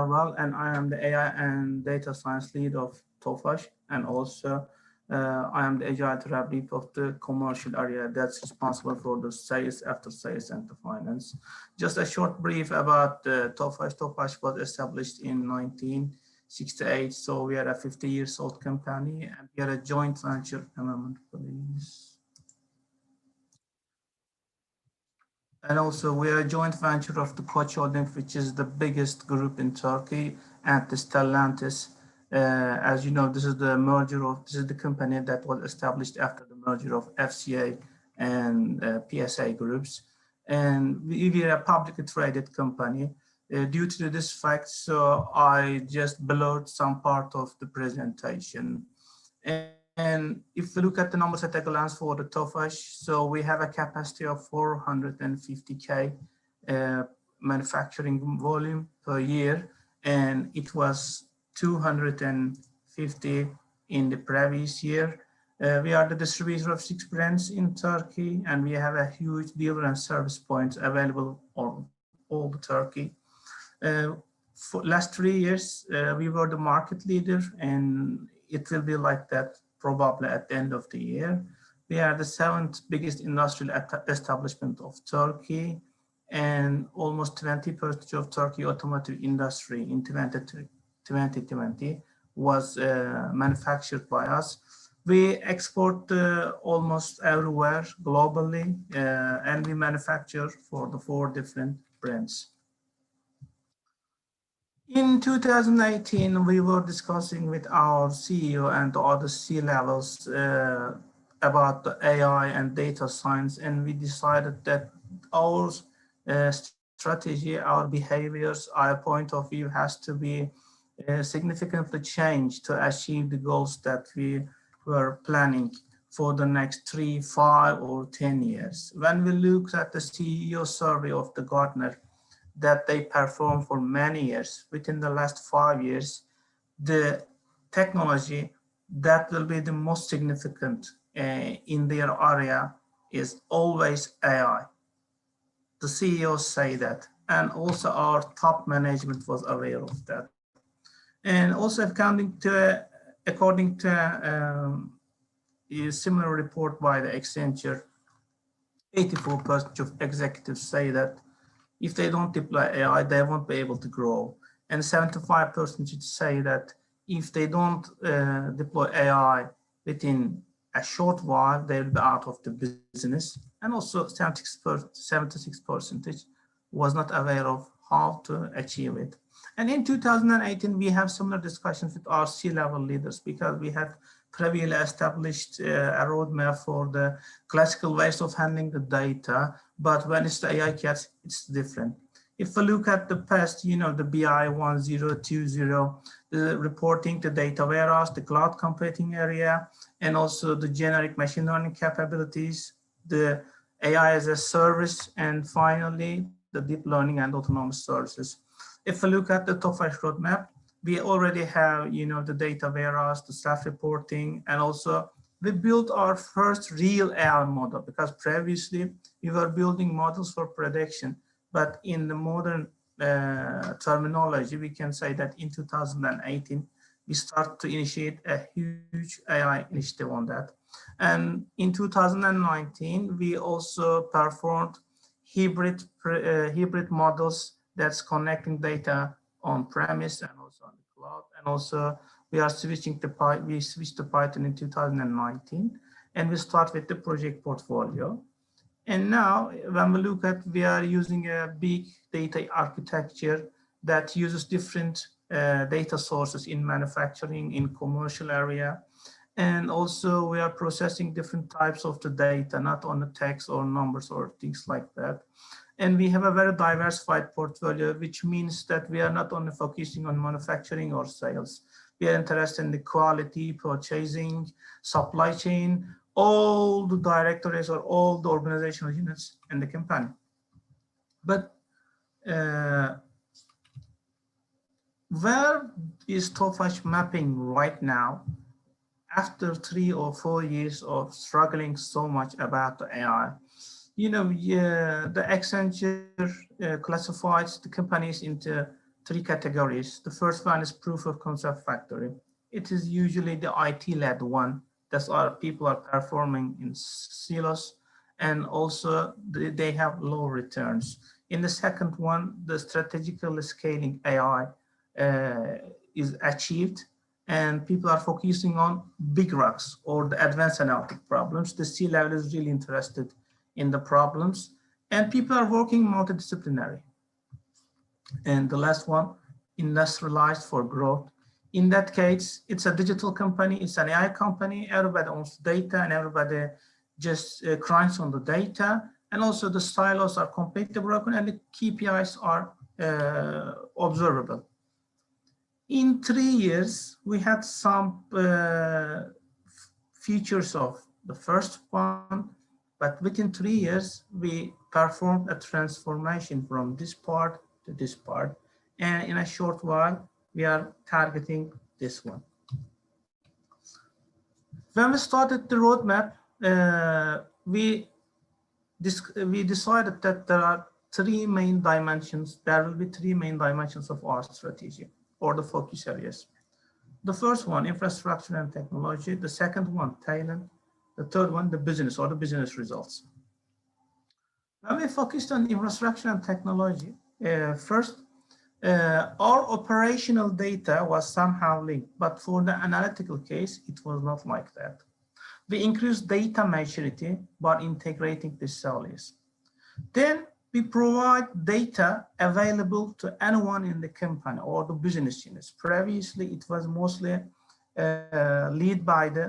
Vural, and I am the AI and data science lead of Tofas, and also I am the Agile lead of the commercial area that's responsible for the sales, after sales, and the finance. Just a short brief about Tofas. Tofas was established in 1968, so we are a 50 years old company, and we are a joint venture. A moment, please. And also, we are a joint venture of the Koç Holding, which is the biggest group in Turkey, and the Stellantis. As you know, this is the company that was established after the merger of FCA and PSA groups. And we are a publicly traded company. Due to this fact, so I just blurred some part of the presentation. And if we look at the numbers at a glance for the Tofas, so we have a capacity of 450K manufacturing volume per year, and it was 250 in the previous year. We are the distributor of 6 brands in Turkey, and we have a huge dealer and service points available on all the Turkey. For last 3 years, we were the market leader, and it will be like that probably at the end of the year. We are the 7th biggest industrial establishment of Turkey, and almost 20% of Turkey automotive industry in 2020 was manufactured by us. We export almost everywhere globally, and we manufacture for the 4 different brands. In 2018, we were discussing with our CEO and the other C-levels about the AI and data science, and we decided that our strategy, our behaviors, our point of view has to be significantly changed to achieve the goals that we were planning for the next 3, 5, or 10 years. When we looked at the CEO survey of the Gartner, that they performed for many years, within the last 5 years, the technology that will be the most significant in their area is always AI. The CEOs say that, and also our top management was aware of that. And also according to a similar report by the Accenture, 84% of executives say that if they don't deploy AI, they won't be able to grow. And 75% say that if they don't deploy AI within a short while, they'll be out of the business. And also 76% was not aware of how to achieve it. And in 2018, we have similar discussions with our C-level leaders, because we had previously established a roadmap for the classical ways of handling the data, but when it's the AI cats, it's different. If we look at the past, you know, the BI 1020, the reporting, the data warehouse, the cloud computing area, and also the generic machine learning capabilities, the AI as a service, and finally, the deep learning and autonomous services. If we look at the Tofas roadmap, we already have, you know, the data warehouse, the self-reporting, and also we built our first real AI model, because previously we were building models for prediction. But in the modern terminology, we can say that in 2018, we start to initiate a huge AI initiative on that. And in 2019, we also performed hybrid models that's connecting data on premise and also on the cloud. And also we switched to Python in 2019, and we start with the project portfolio. And now when we look at, we are using a big data architecture that uses different data sources in manufacturing, in commercial area. And also we are processing different types of the data, not on the text or numbers or things like that. And we have a very diversified portfolio, which means that we are not only focusing on manufacturing or sales. We are interested in the quality, purchasing, supply chain, all the directories or all the organizational units in the company. But where is Tofas mapping right now after 3 or 4 years of struggling so much about the AI? You know, the Accenture classifies the companies into three categories. The first one is proof of concept factory. It is usually the IT-led one. That's our people are performing in silos, and also they have low returns. In the second one, the strategical scaling AI is achieved, and people are focusing on big rocks or the advanced analytic problems. The C-level is really interested in the problems, and people are working multidisciplinary. And the last one, industrialized for growth. In that case, it's a digital company, it's an AI company, everybody owns data and everybody just crunches on the data. And also the silos are completely broken and the KPIs are observable. In 3 years, we had some features of the first one, but within 3 years, we performed a transformation from this part to this part. And in a short while, we are targeting this one. When we started the roadmap, we decided that there are three main dimensions. There will be three main dimensions of our strategy or the focus areas. The first one, infrastructure and technology. The second one, talent. The third one, the business or the business results. When we focused on infrastructure and technology, first, our operational data was somehow linked, but for the analytical case, it was not like that. We increased data maturity by integrating the cells. Then we provide data available to anyone in the company or the business units. Previously, it was mostly led by the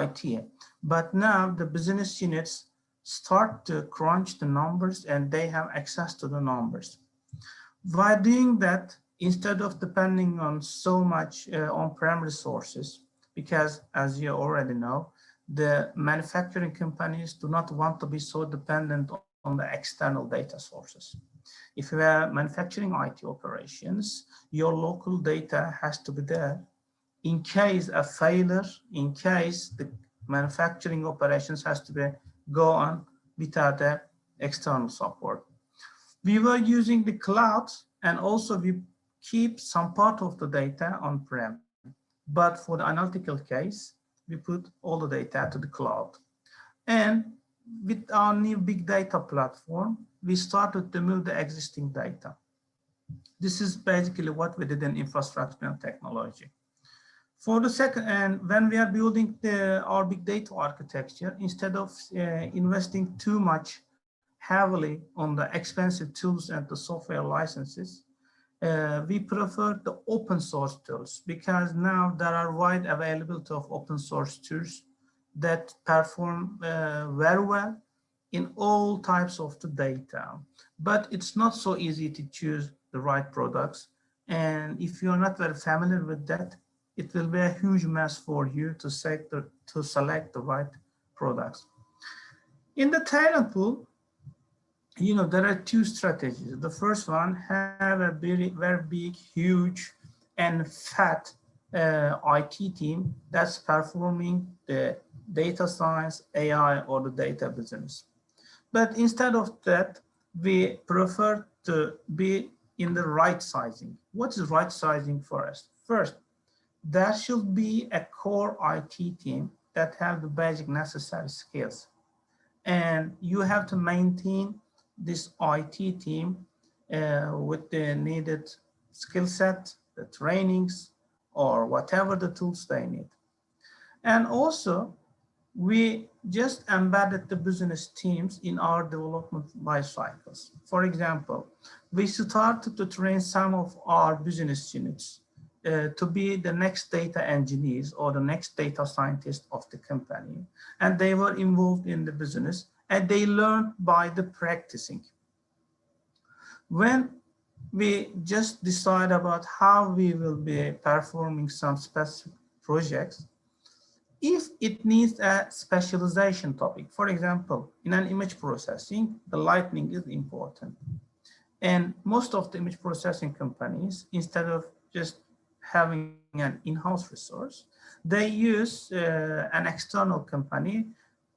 IT, but now the business units start to crunch the numbers and they have access to the numbers. By doing that, instead of depending on so much on-prem resources, because as you already know, the manufacturing companies do not want to be so dependent on the external data sources. If you are manufacturing IT operations, your local data has to be there. In case a failure, in case the manufacturing operations has to be go on without the external support. We were using the cloud, and also we keep some part of the data on-prem. But for the analytical case, we put all the data to the cloud. And with our new big data platform, we started to move the existing data. This is basically what we did in infrastructure and technology. For the second, and when we are building our big data architecture, instead of investing too much heavily on the expensive tools and the software licenses, we prefer the open source tools, because now there are wide availability of open source tools that perform very well in all types of the data. But it's not so easy to choose the right products. And if you're not very familiar with that, it will be a huge mess for you to select the right products. In the talent pool, you know, there are two strategies. The first one, have a very big, huge, and fat IT team that's performing the data science, AI, or the data business. But instead of that, we prefer to be in the right sizing. What is right sizing for us? First, there should be a core IT team that have the basic necessary skills. And you have to maintain this IT team with the needed skill set, the trainings, or whatever the tools they need. And also, we just embedded the business teams in our development life cycles. For example, we started to train some of our business units to be the next data engineers or the next data scientists of the company. And they were involved in the business and they learned by the practicing. When we just decide about how we will be performing some specific projects, if it needs a specialization topic, for example, in an image processing, the lighting is important. And most of the image processing companies, instead of just having an in-house resource, they use an external company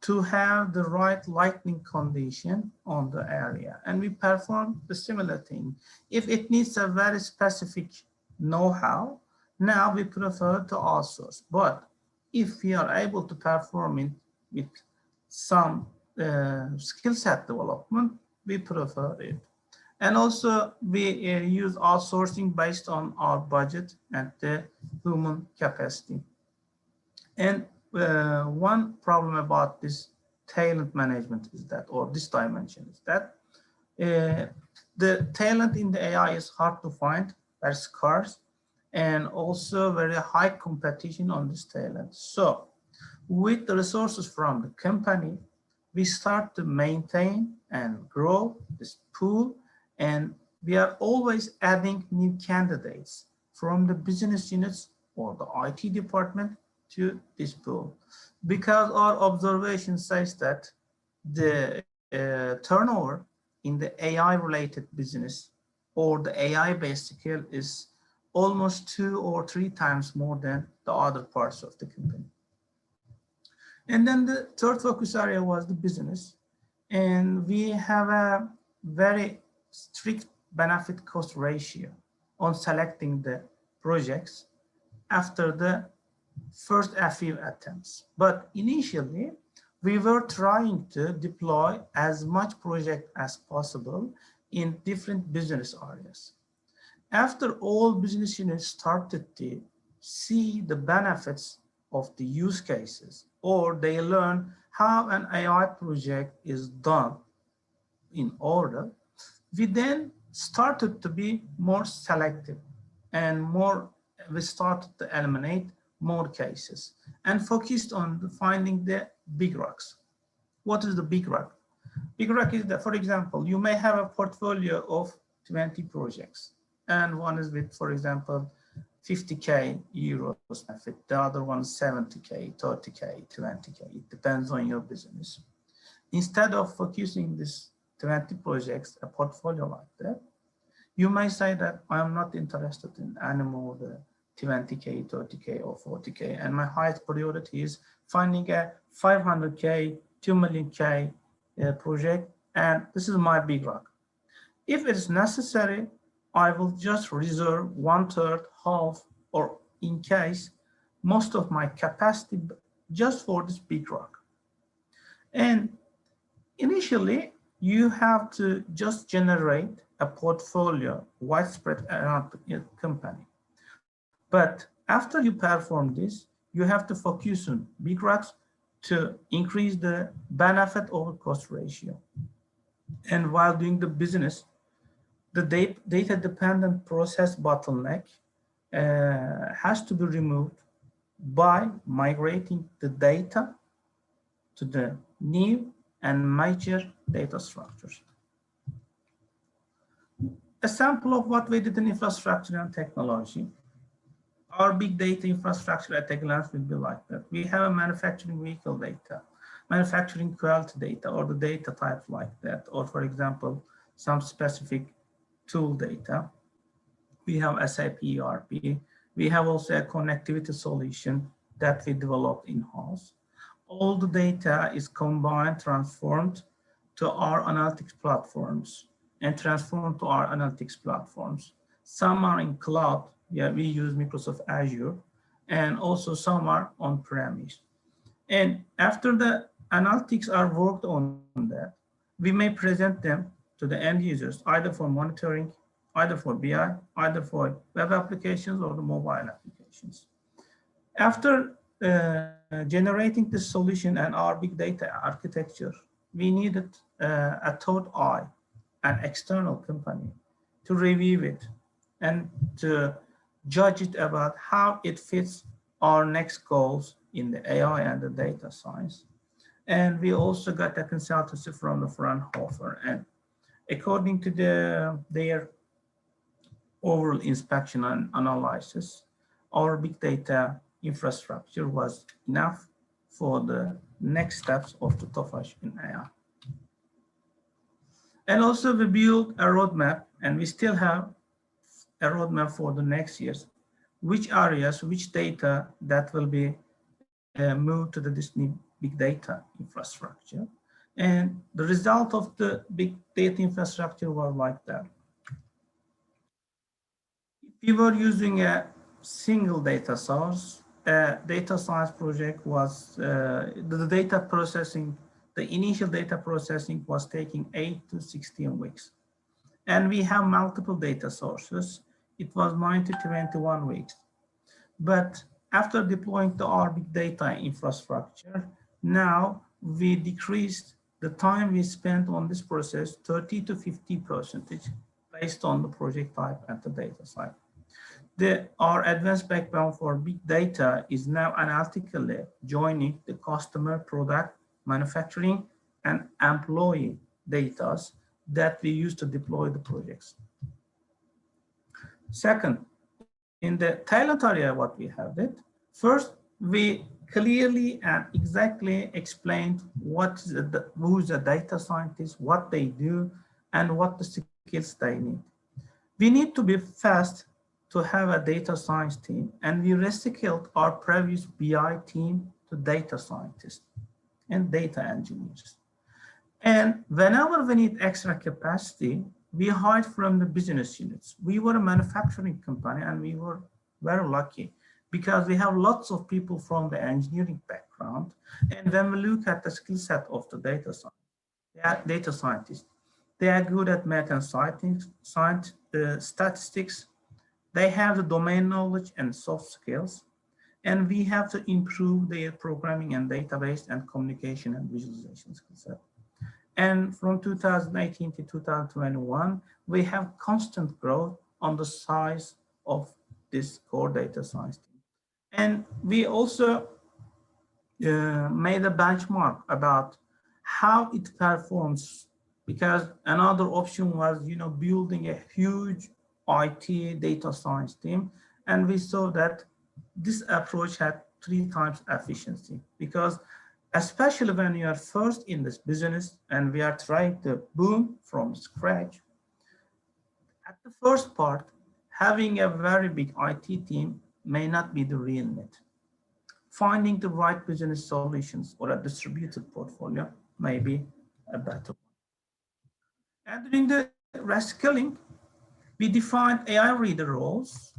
to have the right lighting condition on the area. And we perform the similar thing. If it needs a very specific know-how, now we prefer to outsource. But if we are able to perform it with some skill set development, we prefer it. And also we use outsourcing based on our budget and the human capacity. And one problem about this talent management is that, or this dimension is that, the talent in the AI is hard to find, very scarce, and also very high competition on this talent. So with the resources from the company, we start to maintain and grow this pool, and we are always adding new candidates from the business units or the IT department to this pool, because our observation says that the turnover in the AI related business or the AI based skill is almost 2 or 3 times more than the other parts of the company. And then the third focus area was the business. And we have a very strict benefit cost ratio on selecting the projects after the first few attempts. But initially, we were trying to deploy as much project as possible in different business areas. After all business units started to see the benefits of the use cases, or they learn how an AI project is done in order, we then started to be more selective and we started to eliminate more cases and focused on finding the big rocks. What is the big rock? Big rock is that, for example, you may have a portfolio of 20 projects, and one is with, for example, 50K euros benefit, the other one 70K, 30K, 20K. It depends on your business. Instead of focusing this 20 projects, a portfolio like that, you may say that I'm not interested in any more the 20K, 30K, or 40K, and my highest priority is finding a 500K, 2 million K project, and this is my big rock. If it is necessary, I will just reserve 1/3, half, or in case, most of my capacity just for this big rock. And initially, you have to just generate a portfolio widespread around the company. But after you perform this, you have to focus on big rocks to increase the benefit over cost ratio. And while doing the business, the data dependent process bottleneck has to be removed by migrating the data to the new and major data structures. A sample of what we did in infrastructure and technology. Our big data infrastructure at a glance will be like that. We have a manufacturing vehicle data, manufacturing quality data, or the data types like that, or for example, some specific tool data. We have SAP ERP. We have also a connectivity solution that we developed in-house. All the data is combined, transformed to our analytics platforms and transformed to our analytics platforms. Some are in cloud. Yeah, we use Microsoft Azure, and also some are on-premise. And after the analytics are worked on that, we may present them to the end users, either for monitoring, either for BI, either for web applications or the mobile applications. After generating this solution and our big data architecture, we needed a third eye, an external company, to review it and to judge it about how it fits our next goals in the AI and the data science. And we also got a consultancy from the Fraunhofer, and according to their overall inspection and analysis, our big data infrastructure was enough for the next steps of the Tofas in AI. And also we built a roadmap, and we still have a roadmap for the next years, which areas, which data that will be moved to this big data infrastructure. And the result of the big data infrastructure was like that. If we were using a single data source, a data science project was, the data processing, the initial data processing was taking 8 to 16 weeks. And we have multiple data sources. It was 9 to 21 weeks. But after deploying our big data infrastructure, now we decreased the time we spent on this process 30 to 50% based on the project type and the data type. Our advanced backbone for big data is now analytically joining the customer, product, manufacturing, and employee data that we use to deploy the projects. Second, in the talent area, what we have it, first, we clearly and exactly explained who's a data scientist, what they do, and what the skills they need. We need to be fast to have a data science team, and we reskilled our previous BI team to data scientists and data engineers. And whenever we need extra capacity, we hire from the business units. We were a manufacturing company, and we were very lucky because we have lots of people from the engineering background. And when we look at the skill set of the data scientists, they are good at math and statistics. They have the domain knowledge and soft skills. And we have to improve their programming and database and communication and visualization skill set. And from 2018 to 2021, we have constant growth on the size of this core data science team. And we also made a benchmark about how it performs, because another option was, building a huge IT data science team. And we saw that this approach had 3 times efficiency, because especially when you are first in this business and we are trying to boom from scratch, at the first part, having a very big IT team may not be the real need. Finding the right business solutions or a distributed portfolio may be a better one. And during the reskilling, we defined AI reader roles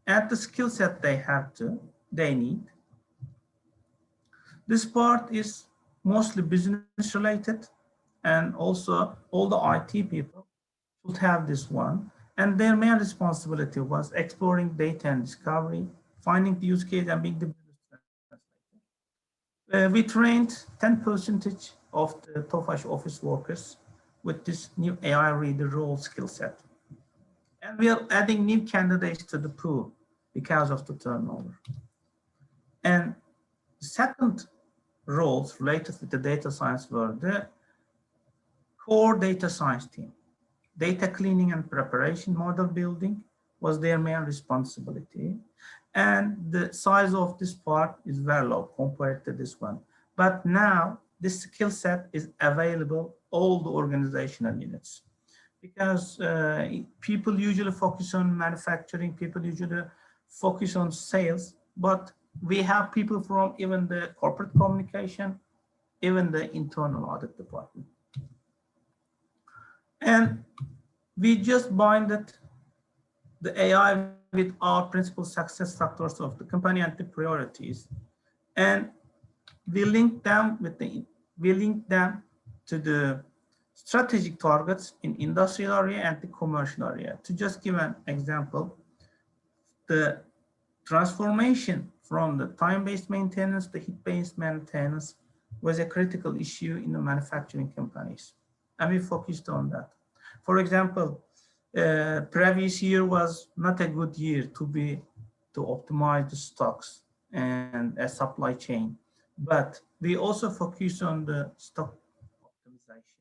and the skill set they need. This part is mostly business related, and also all the IT people should have this one. And their main responsibility was exploring data and discovery, finding the use case, and being the business translator. We trained 10% of the Tofas office workers with this new AI reader role skill set. And we are adding new candidates to the pool because of the turnover. And the second roles related with the data science were the core data science team. Data cleaning and preparation, model building was their main responsibility. And the size of this part is very low compared to this one. But now this skill set is available all the organizational units, because people usually focus on manufacturing, people usually focus on sales, but we have people from even the corporate communication, even the internal audit department. And we just binded the AI with our principal success factors of the company and the priorities. And we link them to the strategic targets in industrial area and the commercial area. To just give an example, the transformation from the time-based maintenance to heat-based maintenance was a critical issue in the manufacturing companies, and we focused on that. For example, previous year was not a good year to optimize the stocks and a supply chain, but we also focus on the stock optimization.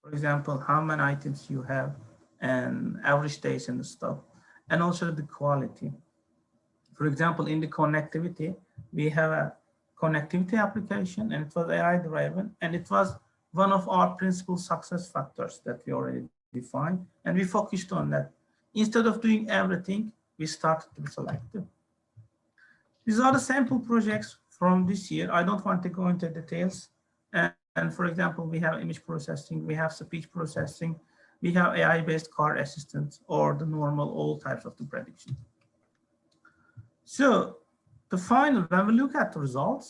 For example, how many items you have and average days in the stock, and also the quality. For example, in the connectivity, we have a connectivity application, and it was AI driven, and it was one of our principal success factors that we already defined, and we focused on that. Instead of doing everything, we started to be selective. These are the sample projects from this year. I don't want to go into details. And for example, we have image processing, we have speech processing, we have AI-based car assistance, or the normal, all types of the prediction. So the final, when we look at the results,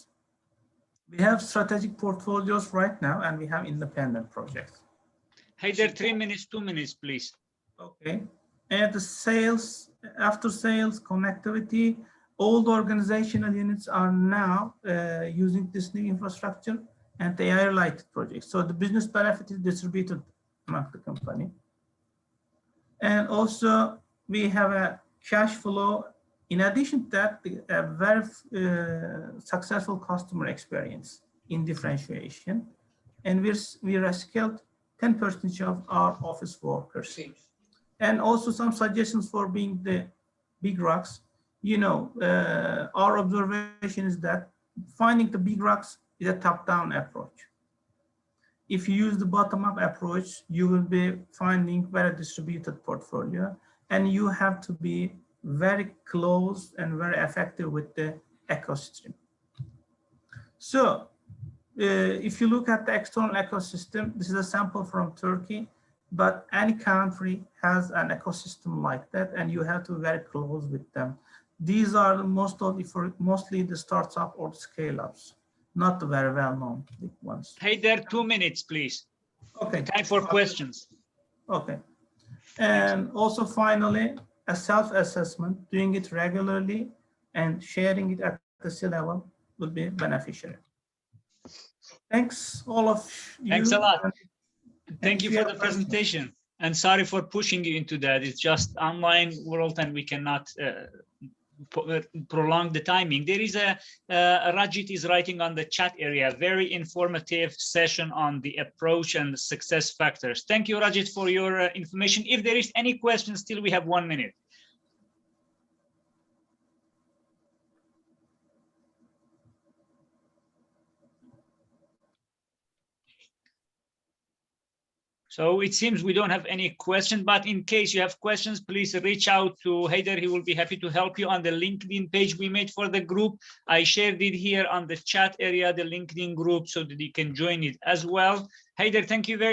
we have strategic portfolios right now, and we have independent projects. Haydar, 3 minutes, 2 minutes, please. Okay. And the sales, after sales, connectivity, all the organizational units are now using this new infrastructure and the AI-related projects. So the business benefit is distributed among the company. And also we have a cash flow. In addition to that, a very successful customer experience in differentiation. And we rescaled 10% of our office workers. And also some suggestions for being the big rocks. You know, our observation is that finding the big rocks is a top-down approach. If you use the bottom-up approach, you will be finding very distributed portfolio, and you have to be very close and very effective with the ecosystem. So if you look at the external ecosystem, this is a sample from Turkey, but any country has an ecosystem like that, and you have to be very close with them. These are mostly the startup or scale-ups, not the very well-known big ones. Haydar, 2 minutes, please. Okay. Time for questions. Okay. And also finally, a self-assessment, doing it regularly and sharing it at the C-level will be beneficial. Thanks, all of you. Thanks a lot. Thank you for the presentation. And sorry for pushing you into that. It's just online world and we cannot prolong the timing. There is Rajit is writing on the chat area, very informative session on the approach and the success factors. Thank you, Rajit, for your information. If there is any questions, still we have 1 minute. So it seems we don't have any questions, but in case you have questions, please reach out to Haydar. He will be happy to help you on the LinkedIn page we made for the group. I shared it here on the chat area, the LinkedIn group, so that you can join it as well. Haydar, thank you very much.